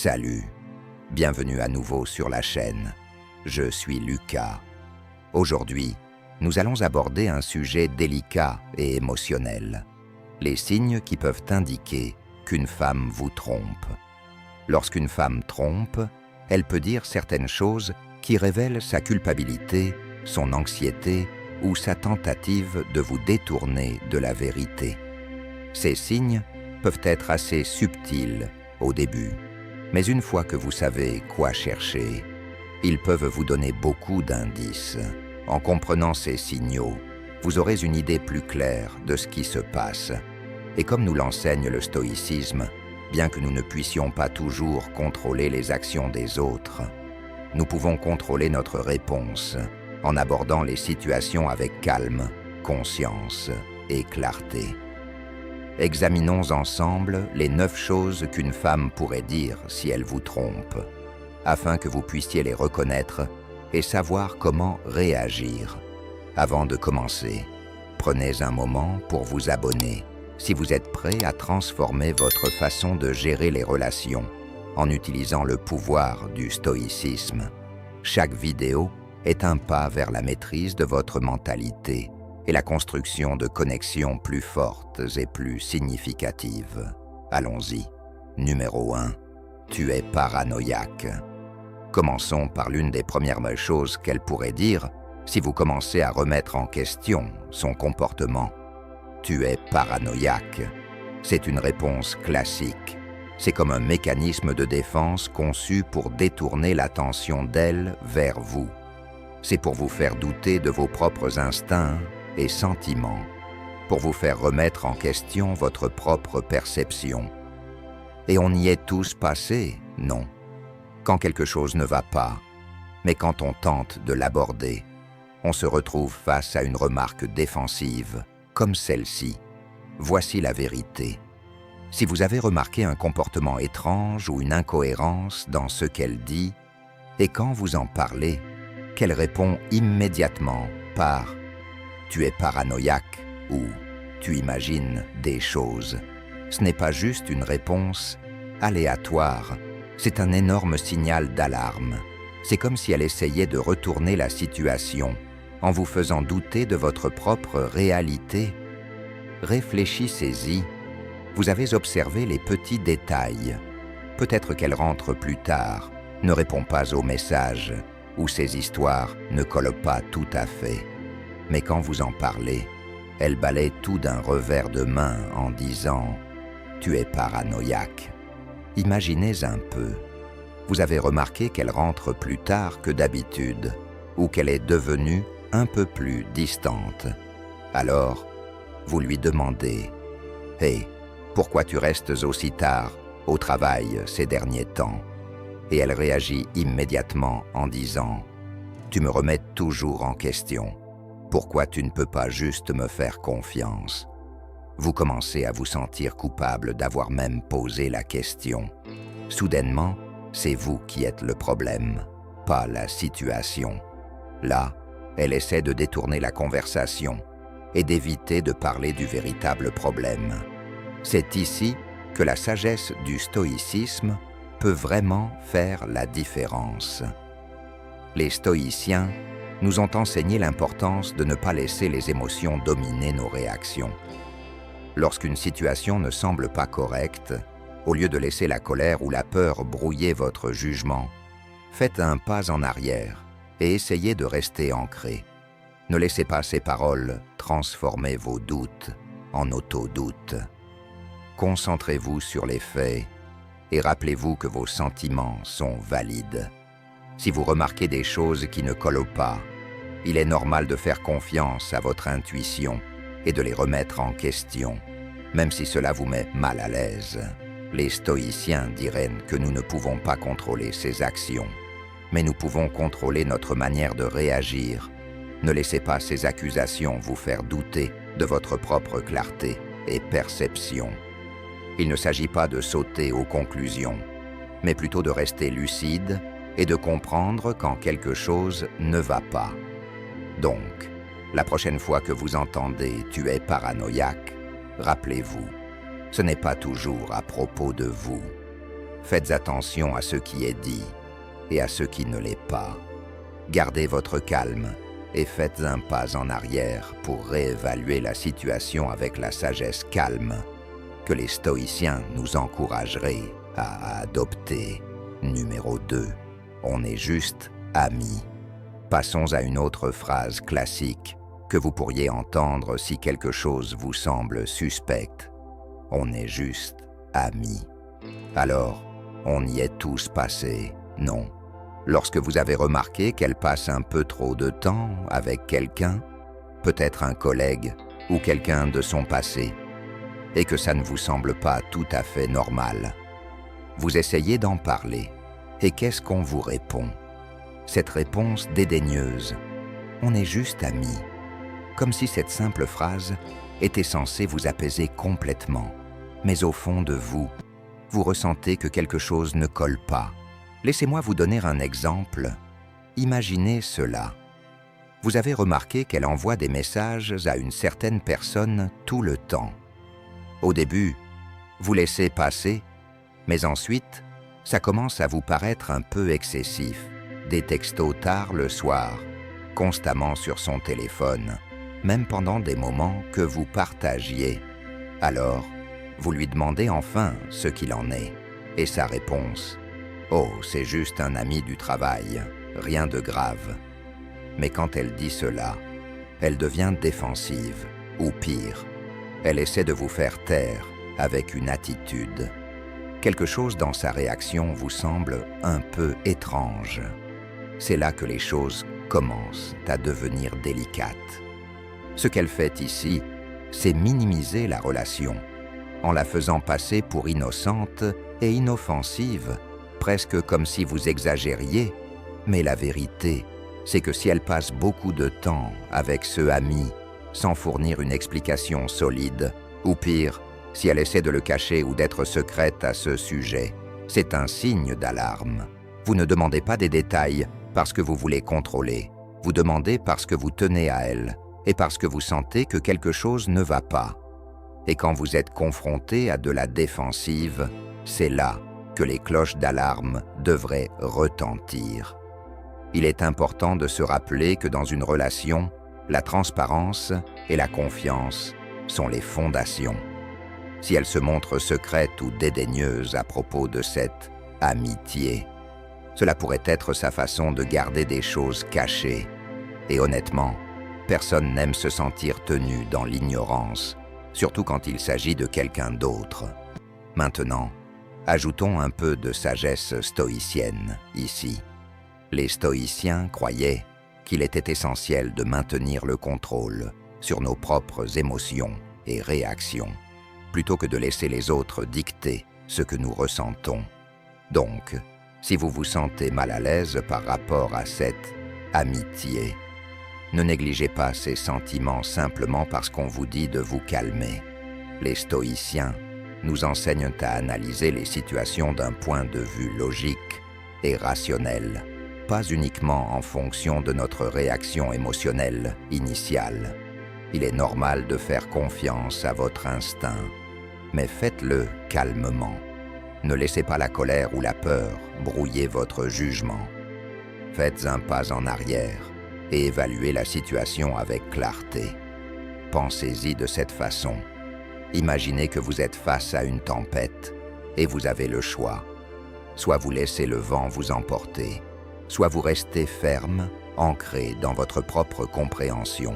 Salut, bienvenue à nouveau sur la chaîne. Je suis Lucas. Aujourd'hui, nous allons aborder un sujet délicat et émotionnel. Les signes qui peuvent indiquer qu'une femme vous trompe. Lorsqu'une femme trompe, elle peut dire certaines choses qui révèlent sa culpabilité, son anxiété ou sa tentative de vous détourner de la vérité. Ces signes peuvent être assez subtils au début, mais une fois que vous savez quoi chercher, ils peuvent vous donner beaucoup d'indices. En comprenant ces signaux, vous aurez une idée plus claire de ce qui se passe. Et comme nous l'enseigne le stoïcisme, bien que nous ne puissions pas toujours contrôler les actions des autres, nous pouvons contrôler notre réponse en abordant les situations avec calme, conscience et clarté. Examinons ensemble les 9 choses qu'une femme pourrait dire si elle vous trompe, afin que vous puissiez les reconnaître et savoir comment réagir. Avant de commencer, prenez un moment pour vous abonner si vous êtes prêt à transformer votre façon de gérer les relations en utilisant le pouvoir du stoïcisme. Chaque vidéo est un pas vers la maîtrise de votre mentalité et la construction de connexions plus fortes et plus significatives. Allons-y. Numéro 1. Tu es paranoïaque. Commençons par l'une des premières choses qu'elle pourrait dire si vous commencez à remettre en question son comportement. Tu es paranoïaque. C'est une réponse classique. C'est comme un mécanisme de défense conçu pour détourner l'attention d'elle vers vous. C'est pour vous faire douter de vos propres instincts et sentiments, pour vous faire remettre en question votre propre perception. Et on y est tous passés, non? Quand quelque chose ne va pas, mais quand on tente de l'aborder, on se retrouve face à une remarque défensive, comme celle-ci. Voici la vérité. Si vous avez remarqué un comportement étrange ou une incohérence dans ce qu'elle dit, et quand vous en parlez, qu'elle répond immédiatement par « tu es paranoïaque » ou « tu imagines des choses », ce n'est pas juste une réponse aléatoire, c'est un énorme signal d'alarme. C'est comme si elle essayait de retourner la situation en vous faisant douter de votre propre réalité. Réfléchissez-y. Vous avez observé les petits détails. Peut-être qu'elle rentre plus tard, ne répond pas aux messages, ou ses histoires ne collent pas tout à fait. Mais quand vous en parlez, elle balaie tout d'un revers de main en disant « tu es paranoïaque ». Imaginez un peu. Vous avez remarqué qu'elle rentre plus tard que d'habitude, ou qu'elle est devenue un peu plus distante. Alors, vous lui demandez « Hey, pourquoi tu restes aussi tard au travail ces derniers temps ?» Et elle réagit immédiatement en disant « Tu me remets toujours en question. Pourquoi tu ne peux pas juste me faire confiance ?» Vous commencez à vous sentir coupable d'avoir même posé la question. Soudainement, c'est vous qui êtes le problème, pas la situation. Là, elle essaie de détourner la conversation et d'éviter de parler du véritable problème. C'est ici que la sagesse du stoïcisme peut vraiment faire la différence. Les stoïciens nous ont enseigné l'importance de ne pas laisser les émotions dominer nos réactions. Lorsqu'une situation ne semble pas correcte, au lieu de laisser la colère ou la peur brouiller votre jugement, faites un pas en arrière et essayez de rester ancré. Ne laissez pas ces paroles transformer vos doutes en auto-doutes. Concentrez-vous sur les faits et rappelez-vous que vos sentiments sont valides. Si vous remarquez des choses qui ne collent pas, il est normal de faire confiance à votre intuition et de les remettre en question, même si cela vous met mal à l'aise. Les stoïciens diraient que nous ne pouvons pas contrôler ces actions, mais nous pouvons contrôler notre manière de réagir. Ne laissez pas ces accusations vous faire douter de votre propre clarté et perception. Il ne s'agit pas de sauter aux conclusions, mais plutôt de rester lucide et de comprendre quand quelque chose ne va pas. Donc, la prochaine fois que vous entendez « tu es paranoïaque », rappelez-vous, ce n'est pas toujours à propos de vous. Faites attention à ce qui est dit et à ce qui ne l'est pas. Gardez votre calme et faites un pas en arrière pour réévaluer la situation avec la sagesse calme que les stoïciens nous encourageraient à adopter. Numéro 2. On est juste amis. Passons à une autre phrase classique que vous pourriez entendre si quelque chose vous semble suspect. On est juste amis. Alors, on y est tous passés, non? Lorsque vous avez remarqué qu'elle passe un peu trop de temps avec quelqu'un, peut-être un collègue ou quelqu'un de son passé, et que ça ne vous semble pas tout à fait normal. Vous essayez d'en parler, et qu'est-ce qu'on vous répond? Cette réponse dédaigneuse, on est juste amis, comme si cette simple phrase était censée vous apaiser complètement. Mais au fond de vous, vous ressentez que quelque chose ne colle pas. Laissez-moi vous donner un exemple. Imaginez cela. Vous avez remarqué qu'elle envoie des messages à une certaine personne tout le temps. Au début, vous laissez passer, mais ensuite, ça commence à vous paraître un peu excessif. Des textos tard le soir, constamment sur son téléphone, même pendant des moments que vous partagiez. Alors, vous lui demandez enfin ce qu'il en est, et sa réponse: « Oh, c'est juste un ami du travail, rien de grave. » Mais quand elle dit cela, elle devient défensive, ou pire, elle essaie de vous faire taire avec une attitude. Quelque chose dans sa réaction vous semble un peu étrange. C'est là que les choses commencent à devenir délicates. Ce qu'elle fait ici, c'est minimiser la relation, en la faisant passer pour innocente et inoffensive, presque comme si vous exagériez. Mais la vérité, c'est que si elle passe beaucoup de temps avec ce ami, sans fournir une explication solide, ou pire, si elle essaie de le cacher ou d'être secrète à ce sujet, c'est un signe d'alarme. Vous ne demandez pas des détails parce que vous voulez contrôler, vous demandez parce que vous tenez à elle, et parce que vous sentez que quelque chose ne va pas. Et quand vous êtes confronté à de la défensive, c'est là que les cloches d'alarme devraient retentir. Il est important de se rappeler que dans une relation, la transparence et la confiance sont les fondations. Si elle se montre secrète ou dédaigneuse à propos de cette amitié, cela pourrait être sa façon de garder des choses cachées. Et honnêtement, personne n'aime se sentir tenu dans l'ignorance, surtout quand il s'agit de quelqu'un d'autre. Maintenant, ajoutons un peu de sagesse stoïcienne ici. Les stoïciens croyaient qu'il était essentiel de maintenir le contrôle sur nos propres émotions et réactions, plutôt que de laisser les autres dicter ce que nous ressentons. Donc, si vous vous sentez mal à l'aise par rapport à cette amitié, ne négligez pas ces sentiments simplement parce qu'on vous dit de vous calmer. Les stoïciens nous enseignent à analyser les situations d'un point de vue logique et rationnel, pas uniquement en fonction de notre réaction émotionnelle initiale. Il est normal de faire confiance à votre instinct, mais faites-le calmement. Ne laissez pas la colère ou la peur brouiller votre jugement. Faites un pas en arrière et évaluez la situation avec clarté. Pensez-y de cette façon. Imaginez que vous êtes face à une tempête et vous avez le choix. Soit vous laissez le vent vous emporter, soit vous restez ferme, ancré dans votre propre compréhension.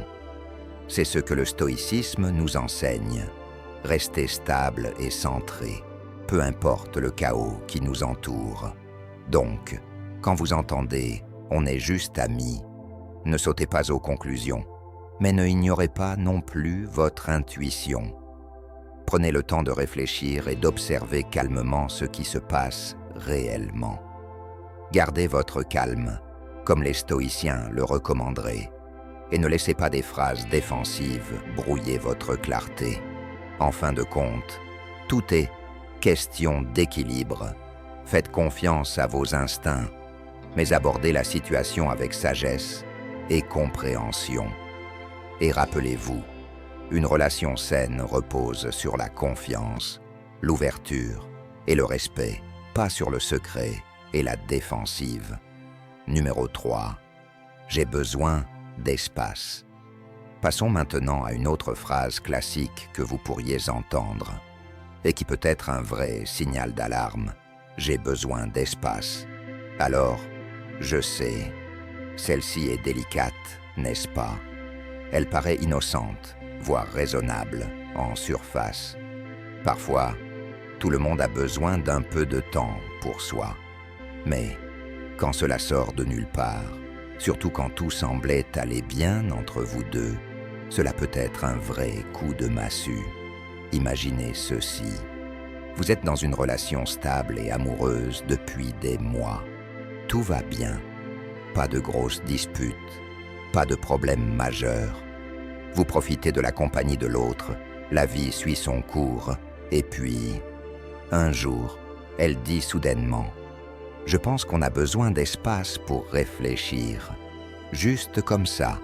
C'est ce que le stoïcisme nous enseigne. Restez stable et centré, peu importe le chaos qui nous entoure. Donc, quand vous entendez « on est juste amis », ne sautez pas aux conclusions, mais ne ignorez pas non plus votre intuition. Prenez le temps de réfléchir et d'observer calmement ce qui se passe réellement. Gardez votre calme, comme les stoïciens le recommanderaient, et ne laissez pas des phrases défensives brouiller votre clarté. En fin de compte, tout est question d'équilibre. Faites confiance à vos instincts, mais abordez la situation avec sagesse et compréhension. Et rappelez-vous, une relation saine repose sur la confiance, l'ouverture et le respect pas sur le secret et la défensive. Numéro 3. J'ai besoin d'espace. Passons maintenant à une autre phrase classique que vous pourriez entendre et qui peut être un vrai signal d'alarme. J'ai besoin d'espace. Alors, je sais, celle-ci est délicate, n'est-ce pas? Elle paraît innocente, voire raisonnable, en surface. Parfois, tout le monde a besoin d'un peu de temps pour soi. Mais quand cela sort de nulle part, surtout quand tout semblait aller bien entre vous deux, cela peut être un vrai coup de massue. Imaginez ceci. Vous êtes dans une relation stable et amoureuse depuis des mois. Tout va bien. Pas de grosses disputes, pas de problèmes majeurs. Vous profitez de la compagnie de l'autre, la vie suit son cours, et puis, un jour, elle dit soudainement « Je pense qu'on a besoin d'espace pour réfléchir. » Juste comme ça.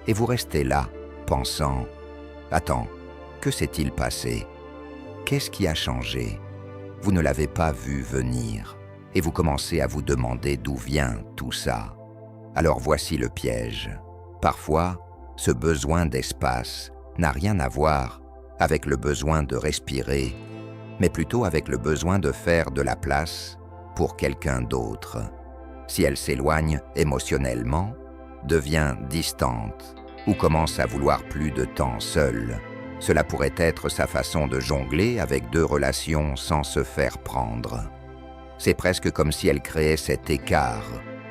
Et vous restez là, pensant « Attends, que s'est-il passé? Qu'est-ce qui a changé ?» Vous ne l'avez pas vu venir, et vous commencez à vous demander d'où vient tout ça. Alors voici le piège. Parfois, ce besoin d'espace n'a rien à voir avec le besoin de respirer, mais plutôt avec le besoin de faire de la place pour quelqu'un d'autre. Si elle s'éloigne émotionnellement, devient distante ou commence à vouloir plus de temps seule, cela pourrait être sa façon de jongler avec deux relations sans se faire prendre. C'est presque comme si elle créait cet écart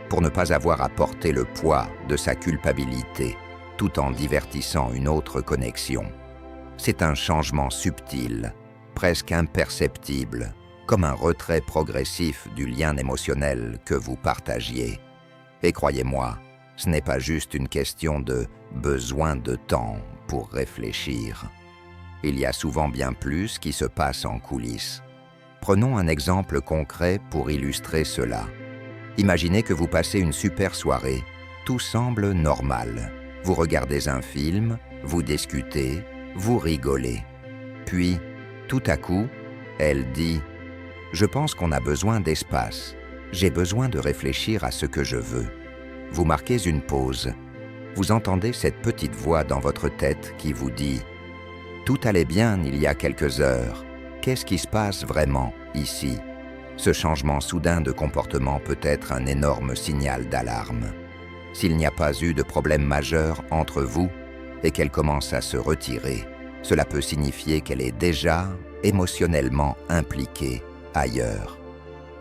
pour ne pas avoir à porter le poids de sa culpabilité, tout en divertissant une autre connexion. C'est un changement subtil, presque imperceptible, comme un retrait progressif du lien émotionnel que vous partagiez. Et croyez-moi, ce n'est pas juste une question de besoin de temps pour réfléchir. Il y a souvent bien plus qui se passe en coulisses. Prenons un exemple concret pour illustrer cela. Imaginez que vous passez une super soirée, tout semble normal. Vous regardez un film, vous discutez, vous rigolez. Puis, tout à coup, elle dit « Je pense qu'on a besoin d'espace. J'ai besoin de réfléchir à ce que je veux. » Vous marquez une pause. Vous entendez cette petite voix dans votre tête qui vous dit « Tout allait bien il y a quelques heures. Qu'est-ce qui se passe vraiment ici ?» Ce changement soudain de comportement peut être un énorme signal d'alarme. S'il n'y a pas eu de problème majeur entre vous et qu'elle commence à se retirer, cela peut signifier qu'elle est déjà émotionnellement impliquée ailleurs.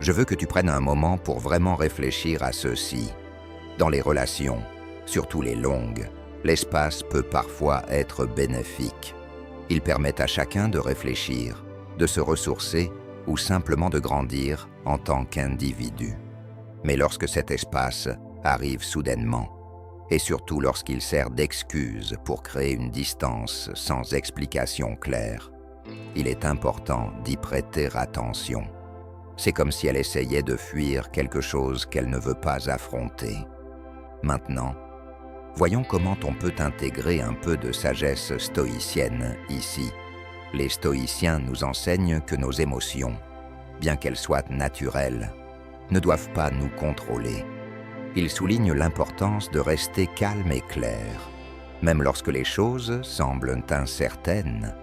Je veux que tu prennes un moment pour vraiment réfléchir à ceci. Dans les relations, surtout les longues, l'espace peut parfois être bénéfique. Il permet à chacun de réfléchir, de se ressourcer ou simplement de grandir en tant qu'individu. Mais lorsque cet espace arrive soudainement, et surtout lorsqu'il sert d'excuse pour créer une distance sans explication claire, il est important d'y prêter attention. C'est comme si elle essayait de fuir quelque chose qu'elle ne veut pas affronter. Maintenant, voyons comment on peut intégrer un peu de sagesse stoïcienne ici. Les stoïciens nous enseignent que nos émotions, bien qu'elles soient naturelles, ne doivent pas nous contrôler. Ils soulignent l'importance de rester calme et clair, même lorsque les choses semblent incertaines.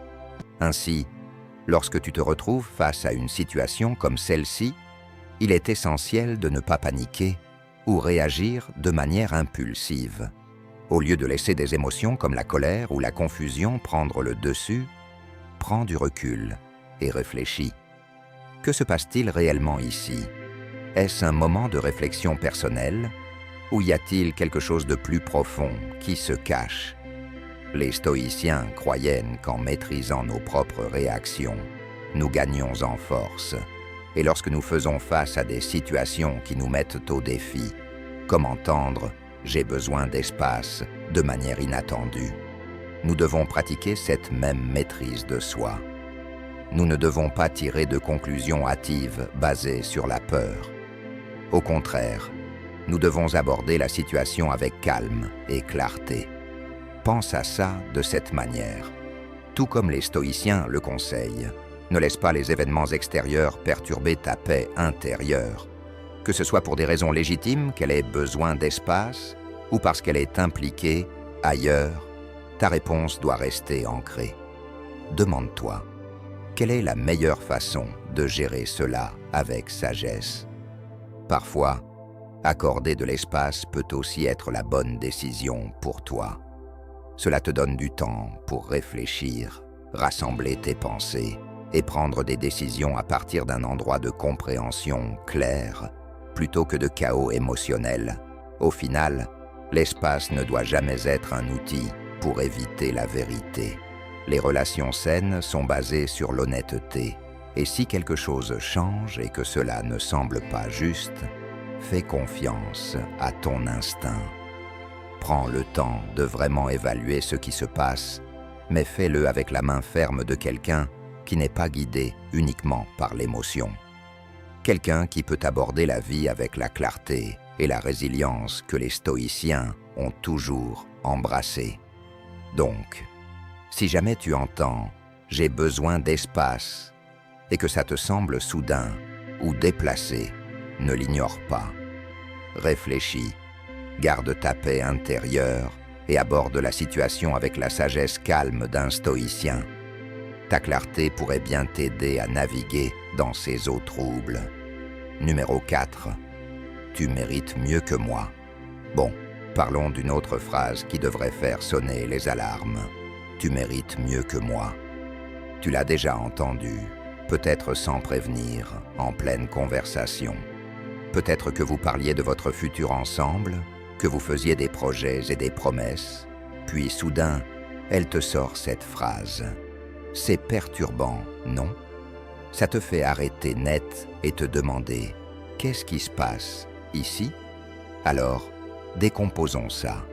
Ainsi, lorsque tu te retrouves face à une situation comme celle-ci, il est essentiel de ne pas paniquer ou réagir de manière impulsive. Au lieu de laisser des émotions comme la colère ou la confusion prendre le dessus, prends du recul et réfléchis. Que se passe-t-il réellement ici? Est-ce un moment de réflexion personnelle ou y a-t-il quelque chose de plus profond qui se cache? Les stoïciens croyaient qu'en maîtrisant nos propres réactions, nous gagnons en force. Et lorsque nous faisons face à des situations qui nous mettent au défi, comme entendre « j'ai besoin d'espace » de manière inattendue, nous devons pratiquer cette même maîtrise de soi. Nous ne devons pas tirer de conclusions hâtives basées sur la peur. Au contraire, nous devons aborder la situation avec calme et clarté. Pense à ça de cette manière. Tout comme les stoïciens le conseillent, Ne laisse pas les événements extérieurs perturber ta paix intérieure. Que ce soit pour des raisons légitimes, qu'elle ait besoin d'espace, ou parce qu'elle est impliquée ailleurs, ta réponse doit rester ancrée. Demande-toi, quelle est la meilleure façon de gérer cela avec sagesse? Parfois, accorder de l'espace peut aussi être la bonne décision pour toi. Cela te donne du temps pour réfléchir, rassembler tes pensées et prendre des décisions à partir d'un endroit de compréhension clair, plutôt que de chaos émotionnel. Au final, l'espace ne doit jamais être un outil pour éviter la vérité. Les relations saines sont basées sur l'honnêteté, et si quelque chose change et que cela ne semble pas juste, fais confiance à ton instinct. Prends le temps de vraiment évaluer ce qui se passe, mais fais-le avec la main ferme de quelqu'un qui n'est pas guidé uniquement par l'émotion. Quelqu'un qui peut aborder la vie avec la clarté et la résilience que les stoïciens ont toujours embrassées. Donc, si jamais tu entends « j'ai besoin d'espace » et que ça te semble soudain ou déplacé, ne l'ignore pas. Réfléchis, garde ta paix intérieure et aborde la situation avec la sagesse calme d'un stoïcien. Ta clarté pourrait bien t'aider à naviguer dans ces eaux troubles. Numéro 4. Tu mérites mieux que moi. Bon, parlons d'une autre phrase qui devrait faire sonner les alarmes. Tu mérites mieux que moi. Tu l'as déjà entendu, peut-être sans prévenir, en pleine conversation. Peut-être que vous parliez de votre futur ensemble, que vous faisiez des projets et des promesses, puis soudain, elle te sort cette phrase. C'est perturbant, non? Ça te fait arrêter net et te demander « Qu'est-ce qui se passe ici ?» Alors, décomposons ça.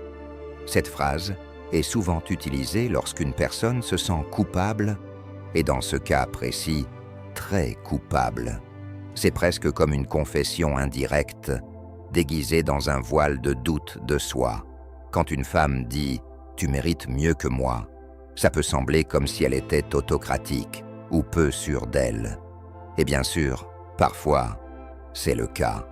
Cette phrase est souvent utilisée lorsqu'une personne se sent coupable, et dans ce cas précis, très coupable. C'est presque comme une confession indirecte, déguisée dans un voile de doute de soi. Quand une femme dit « Tu mérites mieux que moi », ça peut sembler comme si elle était autocratique ou peu sûre d'elle. Et bien sûr, parfois, c'est le cas.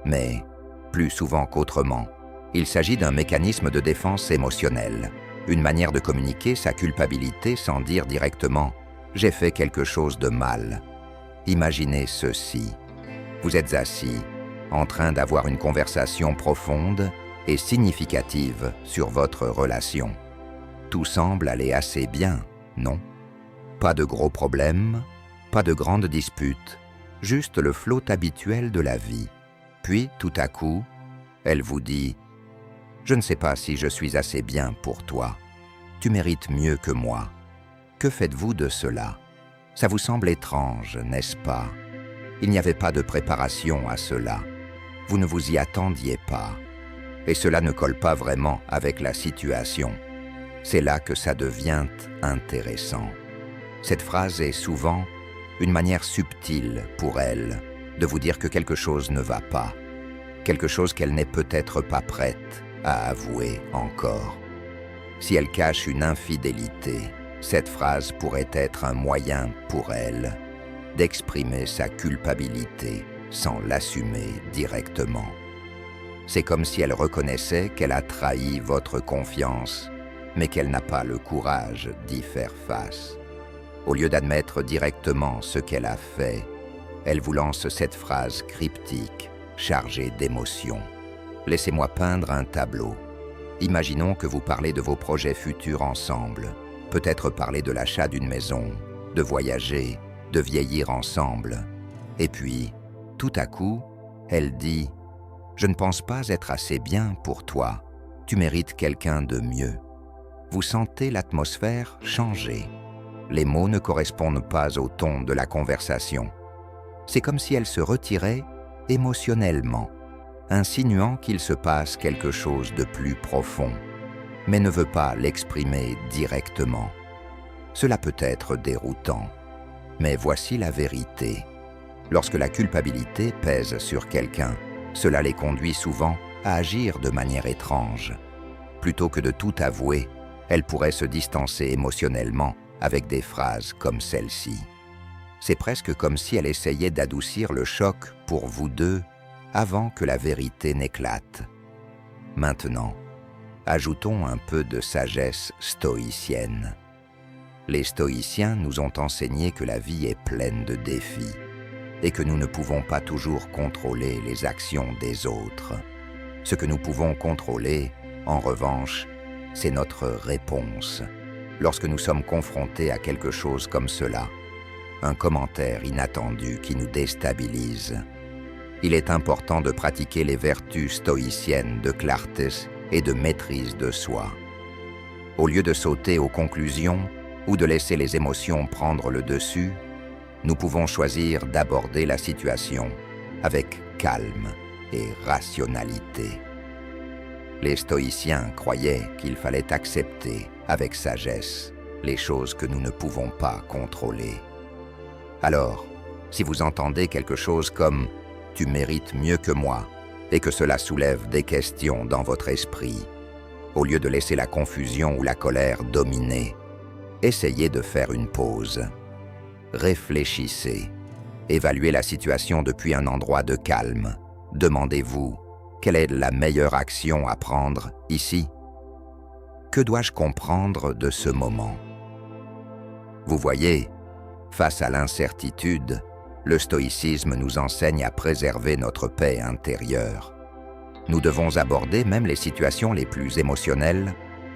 Mais, plus souvent qu'autrement, il s'agit d'un mécanisme de défense émotionnelle, une manière de communiquer sa culpabilité sans dire directement « j'ai fait quelque chose de mal ». Imaginez ceci. Vous êtes assis, en train d'avoir une conversation profonde et significative sur votre relation. Tout semble aller assez bien, non? Pas de gros problèmes, pas de grandes disputes, juste le flot habituel de la vie. Puis, tout à coup, elle vous dit « Je ne sais pas si je suis assez bien pour toi. Tu mérites mieux que moi. Que faites-vous de cela? Ça vous semble étrange, n'est-ce pas? Il n'y avait pas de préparation à cela. Vous ne vous y attendiez pas. Et cela ne colle pas vraiment avec la situation. C'est là que ça devient intéressant. Cette phrase est souvent une manière subtile pour elle de vous dire que quelque chose ne va pas, quelque chose qu'elle n'est peut-être pas prête à avouer encore. Si elle cache une infidélité, cette phrase pourrait être un moyen pour elle d'exprimer sa culpabilité sans l'assumer directement. C'est comme si elle reconnaissait qu'elle a trahi votre confiance, mais qu'elle n'a pas le courage d'y faire face. Au lieu d'admettre directement ce qu'elle a fait, elle vous lance cette phrase cryptique, chargée d'émotions. Laissez-moi peindre un tableau. Imaginons que vous parlez de vos projets futurs ensemble, peut-être parler de l'achat d'une maison, de voyager, de vieillir ensemble. Et puis, tout à coup, elle dit « Je ne pense pas être assez bien pour toi. Tu mérites quelqu'un de mieux. » Vous sentez l'atmosphère changer. Les mots ne correspondent pas au ton de la conversation. C'est comme si elle se retirait émotionnellement, insinuant qu'il se passe quelque chose de plus profond, mais ne veut pas l'exprimer directement. Cela peut être déroutant, mais voici la vérité. Lorsque la culpabilité pèse sur quelqu'un, cela les conduit souvent à agir de manière étrange. Plutôt que de tout avouer, elle pourrait se distancer émotionnellement avec des phrases comme celle-ci. « C'est presque comme si elle essayait d'adoucir le choc pour vous deux avant que la vérité n'éclate. Maintenant, ajoutons un peu de sagesse stoïcienne. Les stoïciens nous ont enseigné que la vie est pleine de défis et que nous ne pouvons pas toujours contrôler les actions des autres. Ce que nous pouvons contrôler, en revanche, c'est notre réponse. Lorsque nous sommes confrontés à quelque chose comme cela, un commentaire inattendu qui nous déstabilise, il est important de pratiquer les vertus stoïciennes de clarté et de maîtrise de soi. Au lieu de sauter aux conclusions ou de laisser les émotions prendre le dessus, nous pouvons choisir d'aborder la situation avec calme et rationalité. Les stoïciens croyaient qu'il fallait accepter avec sagesse les choses que nous ne pouvons pas contrôler. Alors, si vous entendez quelque chose comme « tu mérites mieux que moi » et que cela soulève des questions dans votre esprit, au lieu de laisser la confusion ou la colère dominer, essayez de faire une pause. Réfléchissez. Évaluez la situation depuis un endroit de calme. Demandez-vous, quelle est la meilleure action à prendre ici? Que dois-je comprendre de ce moment? Vous voyez, face à l'incertitude, le stoïcisme nous enseigne à préserver notre paix intérieure. Nous devons aborder même les situations les plus émotionnelles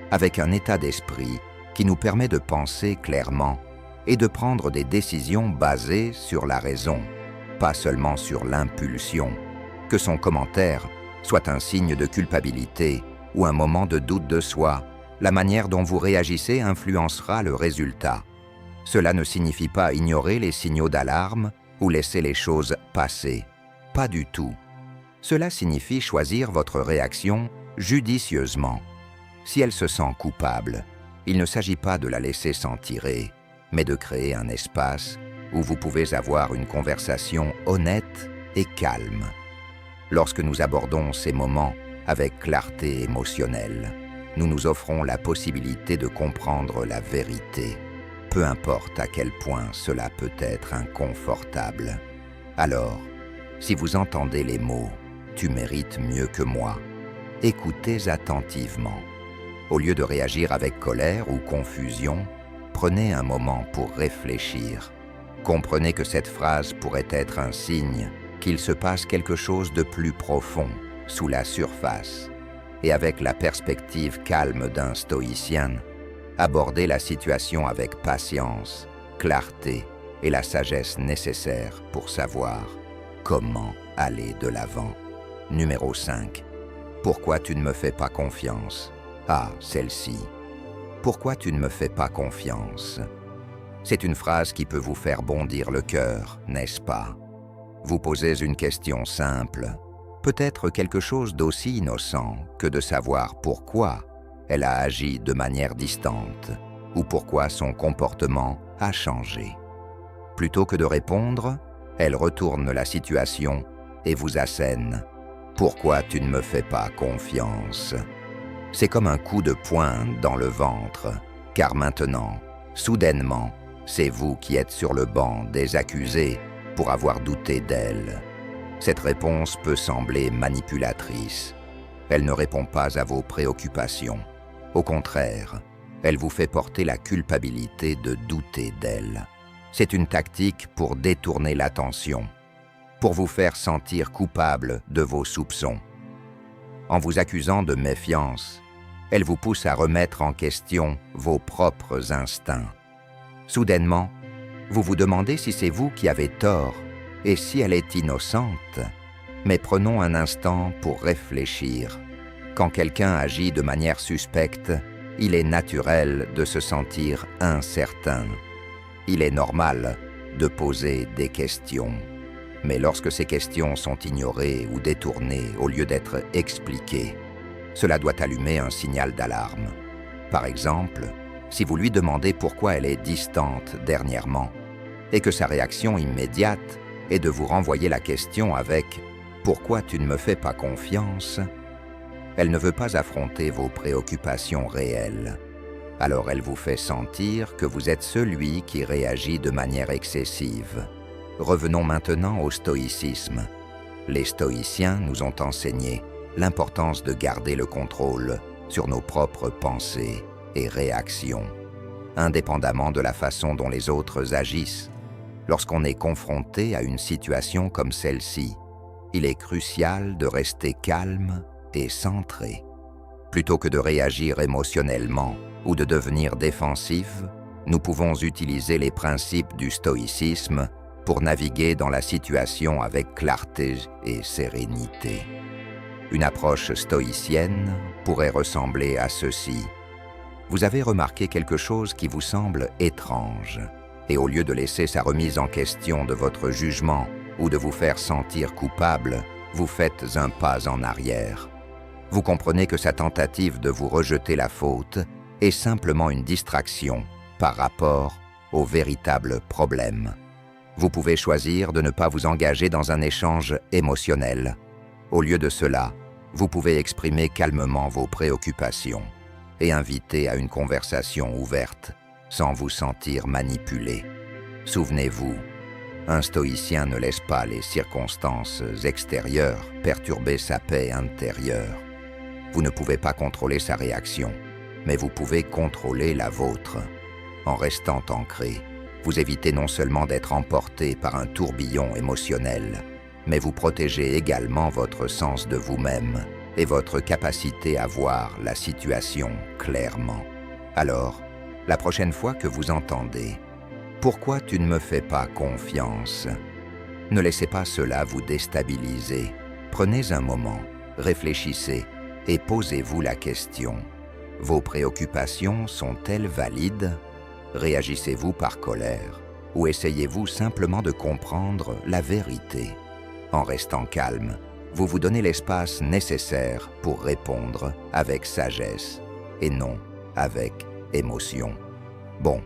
avec un état d'esprit qui nous permet de penser clairement et de prendre des décisions basées sur la raison, pas seulement sur l'impulsion. Que son commentaire soit un signe de culpabilité ou un moment de doute de soi, la manière dont vous réagissez influencera le résultat. Cela ne signifie pas ignorer les signaux d'alarme ou laisser les choses passer. Pas du tout. Cela signifie choisir votre réaction judicieusement. Si elle se sent coupable, il ne s'agit pas de la laisser s'en tirer, mais de créer un espace où vous pouvez avoir une conversation honnête et calme. Lorsque nous abordons ces moments avec clarté émotionnelle, nous nous offrons la possibilité de comprendre la vérité, peu importe à quel point cela peut être inconfortable. Alors, si vous entendez les mots « tu mérites mieux que moi », écoutez attentivement. Au lieu de réagir avec colère ou confusion, prenez un moment pour réfléchir. Comprenez que cette phrase pourrait être un signe qu'il se passe quelque chose de plus profond, sous la surface. Et avec la perspective calme d'un stoïcien, abordez la situation avec patience, clarté et la sagesse nécessaire pour savoir comment aller de l'avant. Numéro 5. Pourquoi tu ne me fais pas confiance? Ah, celle-ci. Pourquoi tu ne me fais pas confiance? C'est une phrase qui peut vous faire bondir le cœur, n'est-ce pas? Vous posez une question simple, peut-être quelque chose d'aussi innocent que de savoir pourquoi elle a agi de manière distante ou pourquoi son comportement a changé. Plutôt que de répondre, elle retourne la situation et vous assène « Pourquoi tu ne me fais pas confiance ?» C'est comme un coup de poing dans le ventre, car maintenant, soudainement, c'est vous qui êtes sur le banc des accusés pour avoir douté d'elle. Cette réponse peut sembler manipulatrice. Elle ne répond pas à vos préoccupations. Au contraire, elle vous fait porter la culpabilité de douter d'elle. C'est une tactique pour détourner l'attention, pour vous faire sentir coupable de vos soupçons. En vous accusant de méfiance, elle vous pousse à remettre en question vos propres instincts. Soudainement, vous vous demandez si c'est vous qui avez tort et si elle est innocente. Mais prenons un instant pour réfléchir. Quand quelqu'un agit de manière suspecte, il est naturel de se sentir incertain. Il est normal de poser des questions. Mais lorsque ces questions sont ignorées ou détournées au lieu d'être expliquées, cela doit allumer un signal d'alarme. Par exemple, si vous lui demandez pourquoi elle est distante dernièrement et que sa réaction immédiate est de vous renvoyer la question avec « Pourquoi tu ne me fais pas confiance ?», elle ne veut pas affronter vos préoccupations réelles. Alors elle vous fait sentir que vous êtes celui qui réagit de manière excessive. Revenons maintenant au stoïcisme. Les stoïciens nous ont enseigné l'importance de garder le contrôle sur nos propres pensées et réactions, indépendamment de la façon dont les autres agissent. Lorsqu'on est confronté à une situation comme celle-ci, il est crucial de rester calme et centré. Plutôt que de réagir émotionnellement ou de devenir défensif, nous pouvons utiliser les principes du stoïcisme pour naviguer dans la situation avec clarté et sérénité. Une approche stoïcienne pourrait ressembler à ceci. Vous avez remarqué quelque chose qui vous semble étrange, et au lieu de laisser sa remise en question de votre jugement ou de vous faire sentir coupable, vous faites un pas en arrière. Vous comprenez que sa tentative de vous rejeter la faute est simplement une distraction par rapport au véritable problème. Vous pouvez choisir de ne pas vous engager dans un échange émotionnel. Au lieu de cela, vous pouvez exprimer calmement vos préoccupations et inviter à une conversation ouverte sans vous sentir manipulé. Souvenez-vous, un stoïcien ne laisse pas les circonstances extérieures perturber sa paix intérieure. Vous ne pouvez pas contrôler sa réaction, mais vous pouvez contrôler la vôtre. En restant ancré, vous évitez non seulement d'être emporté par un tourbillon émotionnel, mais vous protégez également votre sens de vous-même et votre capacité à voir la situation clairement. Alors, la prochaine fois que vous entendez « Pourquoi tu ne me fais pas confiance ?» ne laissez pas cela vous déstabiliser. Prenez un moment, réfléchissez et posez-vous la question. Vos préoccupations sont-elles valides? Réagissez-vous par colère ou essayez-vous simplement de comprendre la vérité? En restant calme, vous vous donnez l'espace nécessaire pour répondre avec sagesse et non avec émotion. Bon,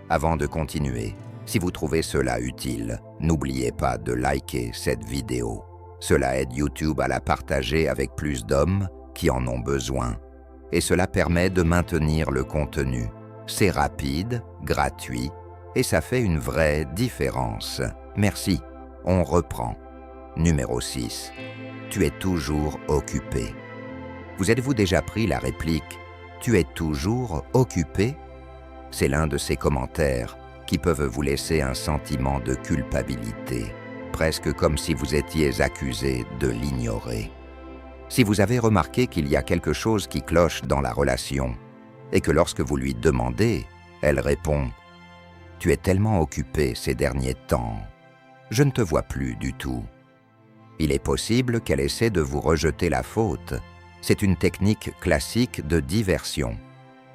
avant de continuer, si vous trouvez cela utile, n'oubliez pas de liker cette vidéo. Cela aide YouTube à la partager avec plus d'hommes qui en ont besoin. Et cela permet de maintenir le contenu. C'est rapide, gratuit, et ça fait une vraie différence. Merci. On reprend. Numéro 6. Tu es toujours occupé. Vous êtes-vous déjà pris la réplique « Tu es toujours occupé ?» C'est l'un de ces commentaires qui peuvent vous laisser un sentiment de culpabilité, presque comme si vous étiez accusé de l'ignorer. Si vous avez remarqué qu'il y a quelque chose qui cloche dans la relation, et que lorsque vous lui demandez, elle répond « Tu es tellement occupé ces derniers temps, je ne te vois plus du tout ». Il est possible qu'elle essaie de vous rejeter la faute. C'est une technique classique de diversion.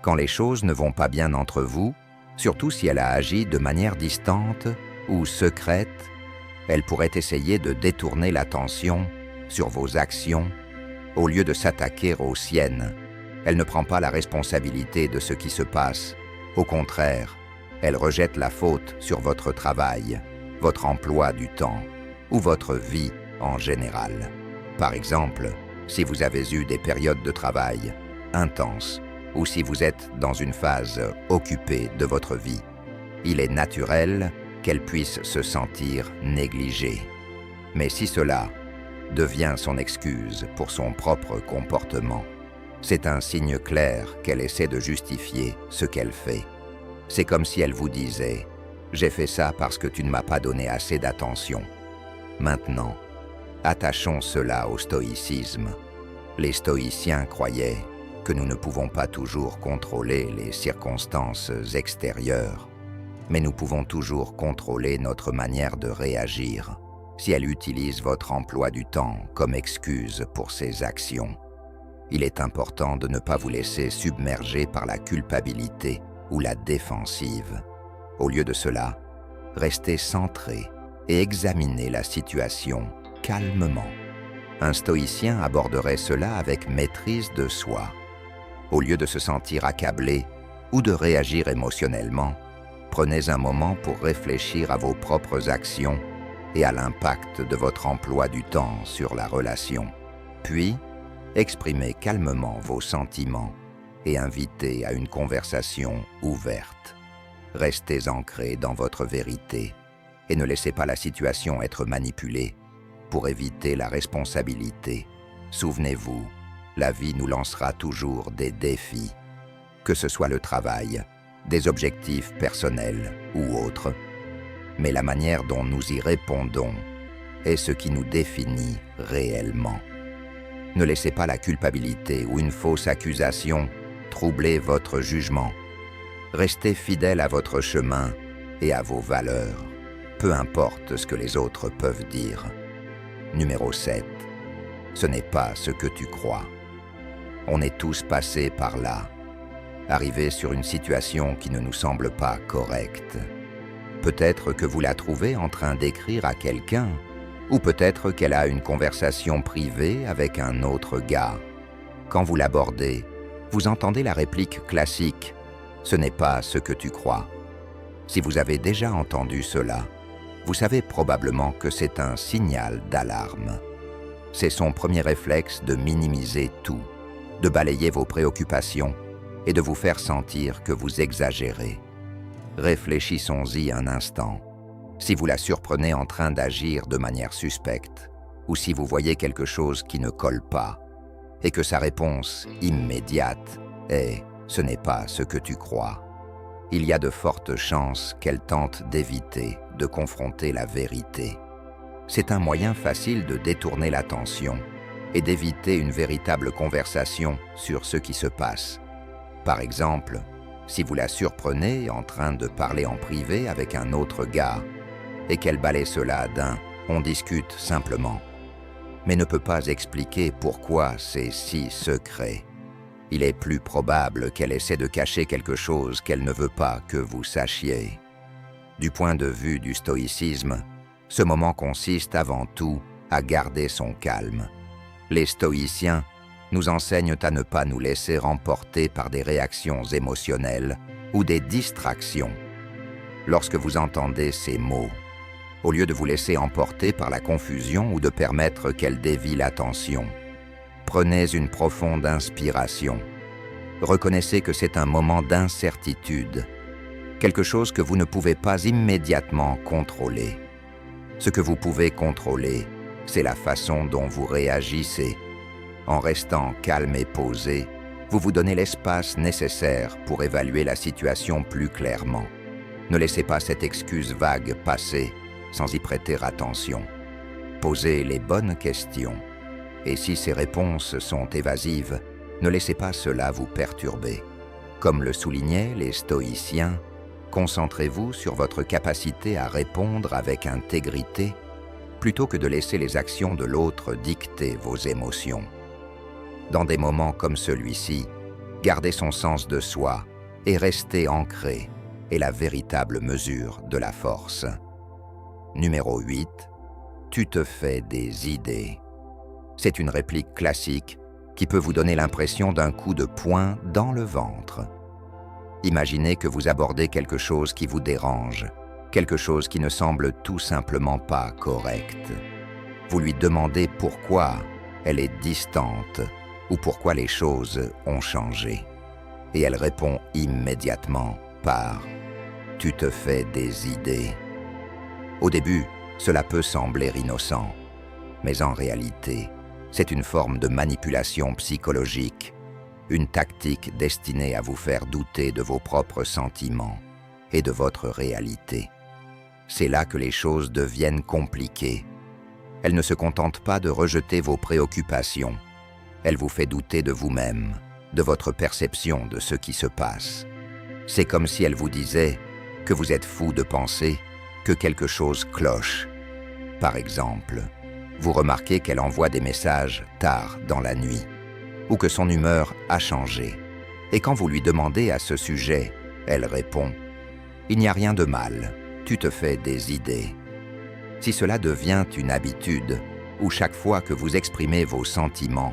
Quand les choses ne vont pas bien entre vous, surtout si elle a agi de manière distante ou secrète, elle pourrait essayer de détourner l'attention sur vos actions au lieu de s'attaquer aux siennes. Elle ne prend pas la responsabilité de ce qui se passe. Au contraire, elle rejette la faute sur votre travail, votre emploi du temps ou votre vie en général. Par exemple, si vous avez eu des périodes de travail intenses ou si vous êtes dans une phase occupée de votre vie, il est naturel qu'elle puisse se sentir négligée. Mais si cela devient son excuse pour son propre comportement, c'est un signe clair qu'elle essaie de justifier ce qu'elle fait. C'est comme si elle vous disait « J'ai fait ça parce que tu ne m'as pas donné assez d'attention. » Maintenant, attachons cela au stoïcisme. Les stoïciens croyaient que nous ne pouvons pas toujours contrôler les circonstances extérieures, mais nous pouvons toujours contrôler notre manière de réagir. Si elle utilise votre emploi du temps comme excuse pour ses actions, il est important de ne pas vous laisser submerger par la culpabilité ou la défensive. Au lieu de cela, restez centré et examinez la situation calmement. Un stoïcien aborderait cela avec maîtrise de soi. Au lieu de se sentir accablé ou de réagir émotionnellement, prenez un moment pour réfléchir à vos propres actions et à l'impact de votre emploi du temps sur la relation. Puis, exprimez calmement vos sentiments et inviter à une conversation ouverte. Restez ancrés dans votre vérité et ne laissez pas la situation être manipulée pour éviter la responsabilité. Souvenez-vous, la vie nous lancera toujours des défis, que ce soit le travail, des objectifs personnels ou autres. Mais la manière dont nous y répondons est ce qui nous définit réellement. Ne laissez pas la culpabilité ou une fausse accusation troubler votre jugement. Restez fidèle à votre chemin et à vos valeurs, peu importe ce que les autres peuvent dire. Numéro 7. Ce n'est pas ce que tu crois. On est tous passés par là, arrivés sur une situation qui ne nous semble pas correcte. Peut-être que vous la trouvez en train d'écrire à quelqu'un, ou peut-être qu'elle a une conversation privée avec un autre gars. Quand vous l'abordez, vous entendez la réplique classique « Ce n'est pas ce que tu crois ». Si vous avez déjà entendu cela, vous savez probablement que c'est un signal d'alarme. C'est son premier réflexe de minimiser tout, de balayer vos préoccupations et de vous faire sentir que vous exagérez. Réfléchissons-y un instant. Si vous la surprenez en train d'agir de manière suspecte, ou si vous voyez quelque chose qui ne colle pas, et que sa réponse immédiate est « ce n'est pas ce que tu crois », il y a de fortes chances qu'elle tente d'éviter de confronter la vérité. C'est un moyen facile de détourner l'attention et d'éviter une véritable conversation sur ce qui se passe. Par exemple, si vous la surprenez en train de parler en privé avec un autre gars et qu'elle balaie cela d'un « on discute simplement », mais ne peut pas expliquer pourquoi c'est si secret. Il est plus probable qu'elle essaie de cacher quelque chose qu'elle ne veut pas que vous sachiez. Du point de vue du stoïcisme, ce moment consiste avant tout à garder son calme. Les stoïciens nous enseignent à ne pas nous laisser emporter par des réactions émotionnelles ou des distractions. Lorsque vous entendez ces mots, au lieu de vous laisser emporter par la confusion ou de permettre qu'elle dévie l'attention, prenez une profonde inspiration. Reconnaissez que c'est un moment d'incertitude, quelque chose que vous ne pouvez pas immédiatement contrôler. Ce que vous pouvez contrôler, c'est la façon dont vous réagissez. En restant calme et posé, vous vous donnez l'espace nécessaire pour évaluer la situation plus clairement. Ne laissez pas cette excuse vague passer sans y prêter attention. Posez les bonnes questions. Et si ces réponses sont évasives, ne laissez pas cela vous perturber. Comme le soulignaient les stoïciens, concentrez-vous sur votre capacité à répondre avec intégrité plutôt que de laisser les actions de l'autre dicter vos émotions. Dans des moments comme celui-ci, garder son sens de soi et rester ancré est la véritable mesure de la force. Numéro 8. Tu te fais des idées. C'est une réplique classique qui peut vous donner l'impression d'un coup de poing dans le ventre. Imaginez que vous abordez quelque chose qui vous dérange, quelque chose qui ne semble tout simplement pas correct. Vous lui demandez pourquoi elle est distante ou pourquoi les choses ont changé. Et elle répond immédiatement par « tu te fais des idées ». Au début, cela peut sembler innocent, mais en réalité, c'est une forme de manipulation psychologique, une tactique destinée à vous faire douter de vos propres sentiments et de votre réalité. C'est là que les choses deviennent compliquées. Elle ne se contente pas de rejeter vos préoccupations, elle vous fait douter de vous-même, de votre perception de ce qui se passe. C'est comme si elle vous disait que vous êtes fou de penser que quelque chose cloche. Par exemple, vous remarquez qu'elle envoie des messages tard dans la nuit, ou que son humeur a changé. Et quand vous lui demandez à ce sujet, elle répond « Il n'y a rien de mal, tu te fais des idées ». Si cela devient une habitude, où chaque fois que vous exprimez vos sentiments,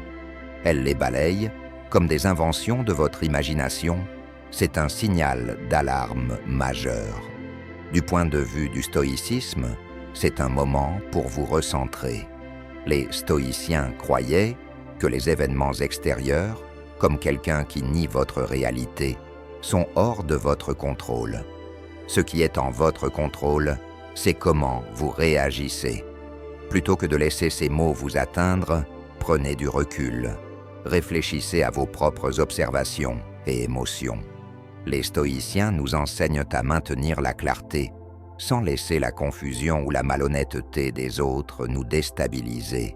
elle les balaye comme des inventions de votre imagination, c'est un signal d'alarme majeur. Du point de vue du stoïcisme, c'est un moment pour vous recentrer. Les stoïciens croyaient que les événements extérieurs comme quelqu'un qui nie votre réalité, sont hors de votre contrôle. Ce qui est en votre contrôle, c'est comment vous réagissez. Plutôt que de laisser ces mots vous atteindre, prenez du recul. Réfléchissez à vos propres observations et émotions. Les stoïciens nous enseignent à maintenir la clarté, sans laisser la confusion ou la malhonnêteté des autres nous déstabiliser.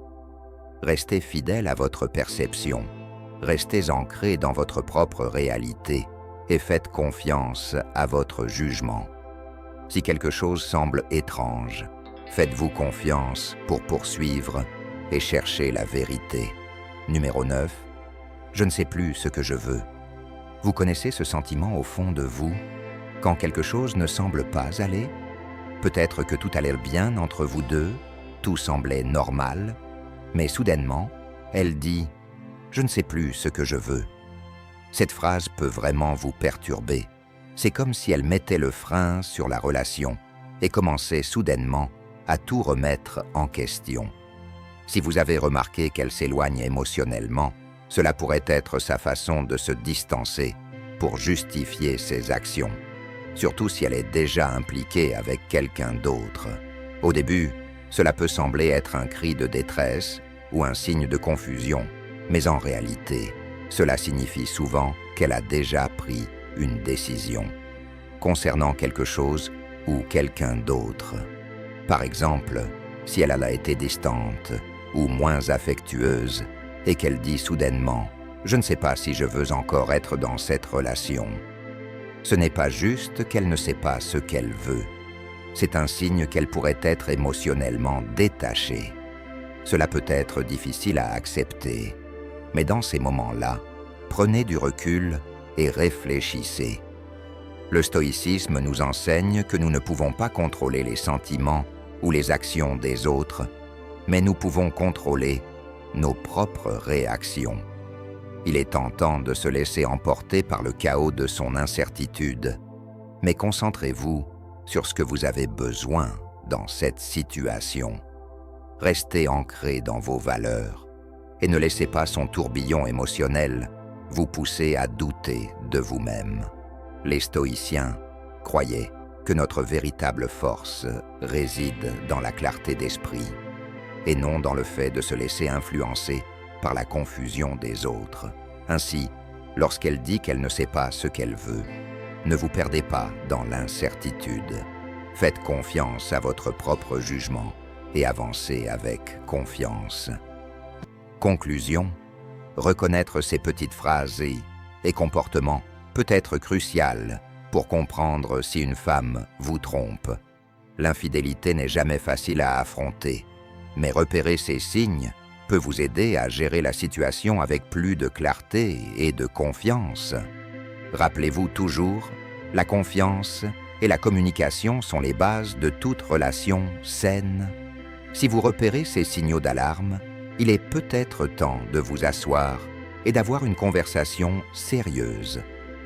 Restez fidèle à votre perception, restez ancré dans votre propre réalité et faites confiance à votre jugement. Si quelque chose semble étrange, faites-vous confiance pour poursuivre et chercher la vérité. Numéro 9. Je ne sais plus ce que je veux. Vous connaissez ce sentiment au fond de vous, quand quelque chose ne semble pas aller? Peut-être que tout allait bien entre vous deux, tout semblait normal, mais soudainement, elle dit « Je ne sais plus ce que je veux ». Cette phrase peut vraiment vous perturber. C'est comme si elle mettait le frein sur la relation et commençait soudainement à tout remettre en question. Si vous avez remarqué qu'elle s'éloigne émotionnellement, cela pourrait être sa façon de se distancer pour justifier ses actions, surtout si elle est déjà impliquée avec quelqu'un d'autre. Au début, cela peut sembler être un cri de détresse ou un signe de confusion, mais en réalité, cela signifie souvent qu'elle a déjà pris une décision concernant quelque chose ou quelqu'un d'autre. Par exemple, si elle a été distante ou moins affectueuse et qu'elle dit soudainement « Je ne sais pas si je veux encore être dans cette relation ». Ce n'est pas juste qu'elle ne sait pas ce qu'elle veut. C'est un signe qu'elle pourrait être émotionnellement détachée. Cela peut être difficile à accepter, mais dans ces moments-là, prenez du recul et réfléchissez. Le stoïcisme nous enseigne que nous ne pouvons pas contrôler les sentiments ou les actions des autres, mais nous pouvons contrôler nos propres réactions. Il est tentant de se laisser emporter par le chaos de son incertitude, mais concentrez-vous sur ce que vous avez besoin dans cette situation. Restez ancré dans vos valeurs et ne laissez pas son tourbillon émotionnel vous pousser à douter de vous-même. Les stoïciens croyaient que notre véritable force réside dans la clarté d'esprit et non dans le fait de se laisser influencer par la confusion des autres. Ainsi, lorsqu'elle dit qu'elle ne sait pas ce qu'elle veut, ne vous perdez pas dans l'incertitude. Faites confiance à votre propre jugement et avancez avec confiance. Conclusion, reconnaître ces petites phrases et comportements peut être crucial pour comprendre si une femme vous trompe. L'infidélité n'est jamais facile à affronter, mais repérer ces signes peut vous aider à gérer la situation avec plus de clarté et de confiance. Rappelez-vous toujours, la confiance et la communication sont les bases de toute relation saine. Si vous repérez ces signaux d'alarme, il est peut-être temps de vous asseoir et d'avoir une conversation sérieuse.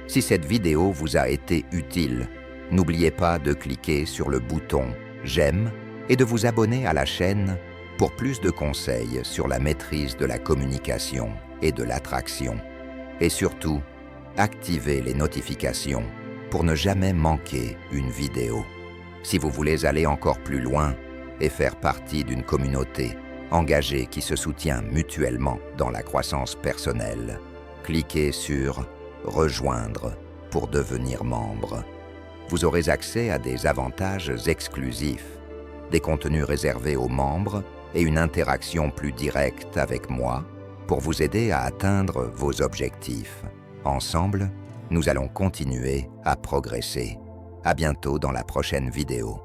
Si cette vidéo vous a été utile, n'oubliez pas de cliquer sur le bouton « J'aime » et de vous abonner à la chaîne pour plus de conseils sur la maîtrise de la communication et de l'attraction. Et surtout, activez les notifications pour ne jamais manquer une vidéo. Si vous voulez aller encore plus loin et faire partie d'une communauté engagée qui se soutient mutuellement dans la croissance personnelle, cliquez sur « Rejoindre » pour devenir membre. Vous aurez accès à des avantages exclusifs, des contenus réservés aux membres et une interaction plus directe avec moi pour vous aider à atteindre vos objectifs. Ensemble, nous allons continuer à progresser. À bientôt dans la prochaine vidéo.